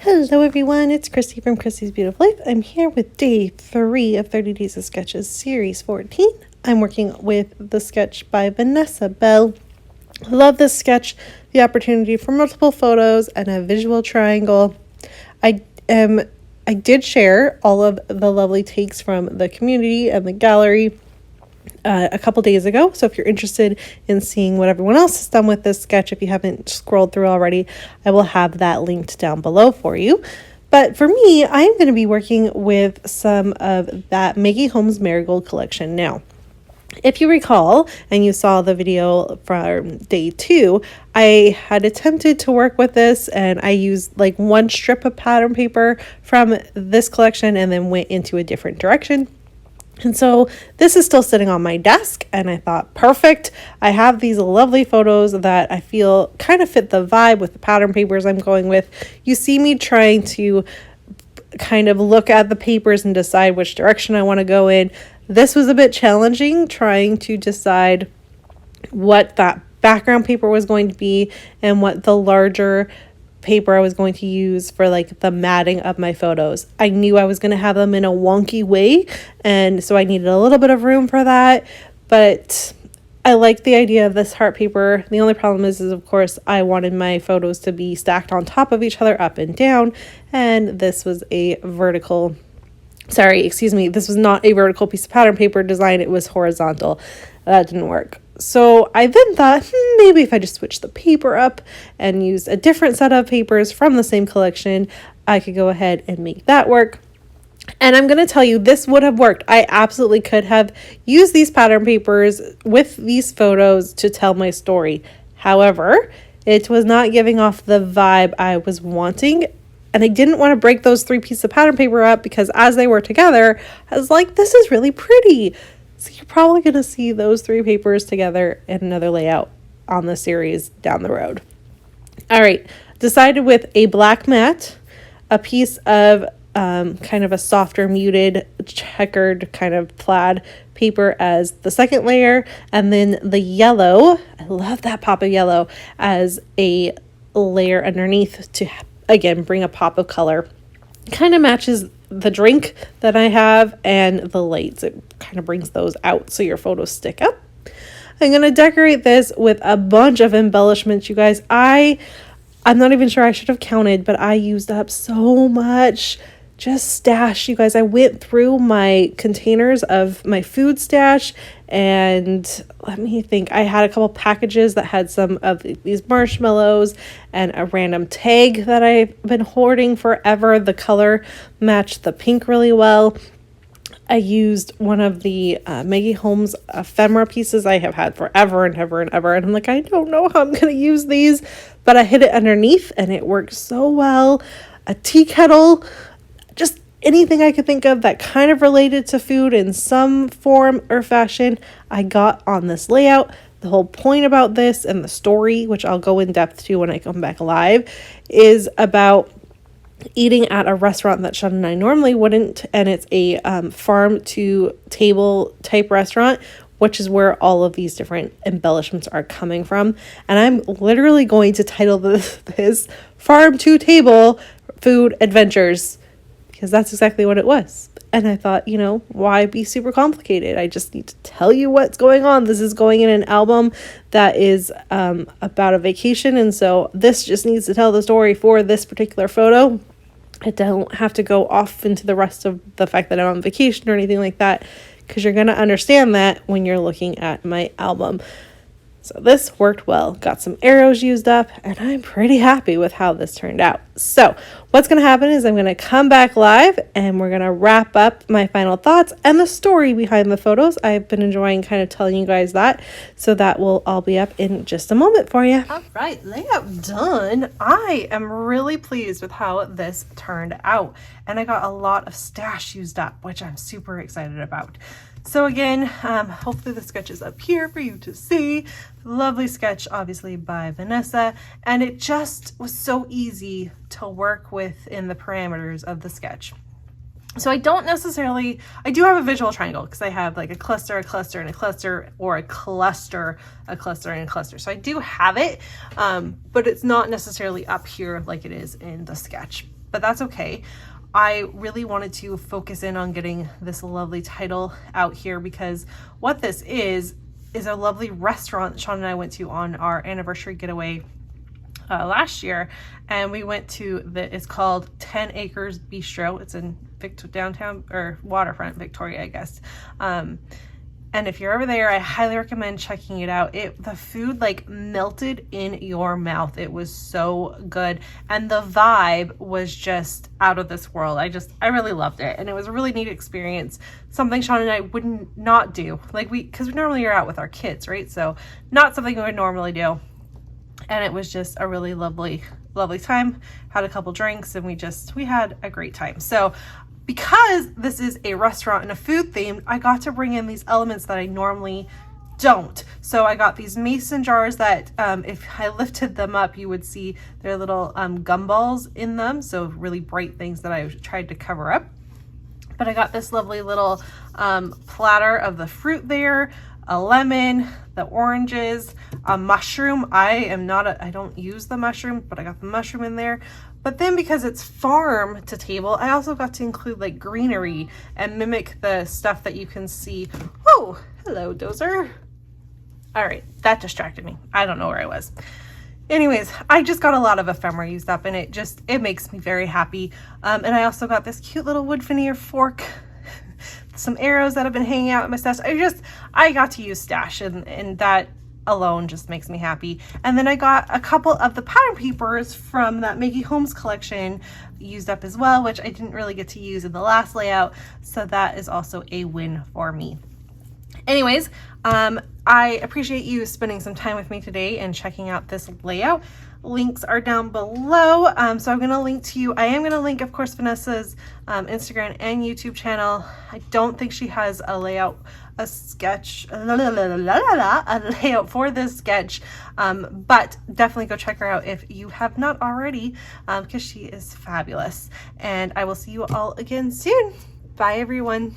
Hello everyone, it's Christy from Christy's Beautiful Life. I'm here with day 3 of 30 Days of Sketches series 14. I'm working with the sketch by Vanessa Bell. Love this sketch, the opportunity for multiple photos and a visual triangle. I did share all of the lovely takes from the community and the gallery a couple days ago. So if you're interested in seeing what everyone else has done with this sketch, if you haven't scrolled through already, I will have that linked down below for you. But for me, I'm going to be working with some of that Maggie Holmes Marigold collection. Now, if you recall, and you saw the video from day 2, I had attempted to work with this and I used like one strip of pattern paper from this collection and then went into a different direction. And so this is still sitting on my desk and I thought, perfect. I have these lovely photos that I feel kind of fit the vibe with the pattern papers I'm going with. You see me trying to kind of look at the papers and decide which direction I want to go in. This was a bit challenging, trying to decide what that background paper was going to be and what the larger paper I was going to use for like the matting of my photos. I knew I was going to have them in a wonky way, and so I needed a little bit of room for that, but I like the idea of this heart paper. The only problem is of course I wanted my photos to be stacked on top of each other up and down, and this was a vertical this was not a vertical piece of pattern paper design, it was horizontal. That didn't work. So I then thought, maybe if I just switch the paper up and use a different set of papers from the same collection, I could go ahead and make that work. And I'm going to tell you, this would have worked. I absolutely could have used these pattern papers with these photos to tell my story. However, it was not giving off the vibe I was wanting. And I didn't want to break those 3 pieces of pattern paper up because as they were together, I was like, this is really pretty. So you're probably going to see those 3 papers together in another layout on the series down the road. All right, decided with a black mat, a piece of kind of a softer muted checkered kind of plaid paper as the second layer, and then the yellow, I love that pop of yellow, as a layer underneath to again bring a pop of color. Kind of matches the drink that I have and the lights. It kind of brings those out so your photos stick up. I'm going to decorate this with a bunch of embellishments, you guys. I'm not even sure, I should have counted, but I used up so much just stash, you guys. I went through my containers of my food stash, and let me think, I had a couple packages that had some of these marshmallows and a random tag that I've been hoarding forever. The color matched the pink really well. I used one of the Maggie Holmes ephemera pieces I have had forever and ever and ever, and I'm like, I don't know how I'm going to use these, but I hid it underneath and it worked so well. A tea kettle, just anything I could think of that kind of related to food in some form or fashion, I got on this layout. The whole point about this and the story, which I'll go in depth to when I come back live, is about eating at a restaurant that Sean and I normally wouldn't, and it's a farm to table type restaurant, which is where all of these different embellishments are coming from. And I'm literally going to title this Farm to Table Food Adventures, because that's exactly what it was. And I thought, why be super complicated? I just need to tell you what's going on. This is going in an album that is about a vacation. And so this just needs to tell the story for this particular photo. I don't have to go off into the rest of the fact that I'm on vacation or anything like that, because you're going to understand that when you're looking at my album. So this worked well, got some arrows used up, and I'm pretty happy with how this turned out. So what's going to happen is I'm going to come back live and we're going to wrap up my final thoughts and the story behind the photos. I've been enjoying kind of telling you guys that, so that will all be up in just a moment for you. All right, layout done. I am really pleased with how this turned out, and I got a lot of stash used up, which I'm super excited about. So again, hopefully the sketch is up here for you to see. Lovely sketch, obviously, by Vanessa, and it just was so easy to work with in the parameters of the sketch. So I do have a visual triangle because I have like a cluster, and a cluster, or a cluster, and a cluster. So I do have it, but it's not necessarily up here like it is in the sketch. but that's okay. I really wanted to focus in on getting this lovely title out here, because what this is a lovely restaurant that Sean and I went to on our anniversary getaway last year. And we went to it's called 10 Acres Bistro. It's in downtown or waterfront Victoria, I guess. And if you're over there, I highly recommend checking it out. The food like melted in your mouth. It was so good. And the vibe was just out of this world. I really loved it. And it was a really neat experience. Something Sean and I wouldn't not do. Like because we normally are out with our kids, right? So not something we would normally do. And it was just a really lovely time. Had a couple drinks and we had a great time. So because this is a restaurant and a food theme, I got to bring in these elements that I normally don't. So I got these mason jars that if I lifted them up, you would see their little gumballs in them. So really bright things that I tried to cover up. But I got this lovely little platter of the fruit there, a lemon, the oranges, a mushroom. I don't use the mushroom, but I got the mushroom in there. But then because it's farm to table, I also got to include like greenery and mimic the stuff that you can see. Oh, hello, Dozer. All right, that distracted me. I don't know where I was. Anyways, I just got a lot of ephemera used up, and it makes me very happy. And I also got this cute little wood veneer fork, some arrows that have been hanging out in my stash. I got to use stash, and that alone just makes me happy. And then I got a couple of the pattern papers from that Maggie Holmes collection used up as well, which I didn't really get to use in the last layout. So that is also a win for me. Anyways, I appreciate you spending some time with me today and checking out this layout. Links are down below. So I'm going to link to you. I am going to link, of course, Vanessa's Instagram and YouTube channel. I don't think she has a layout for this sketch, but definitely go check her out if you have not already, because she is fabulous. And I will see you all again soon. Bye, everyone.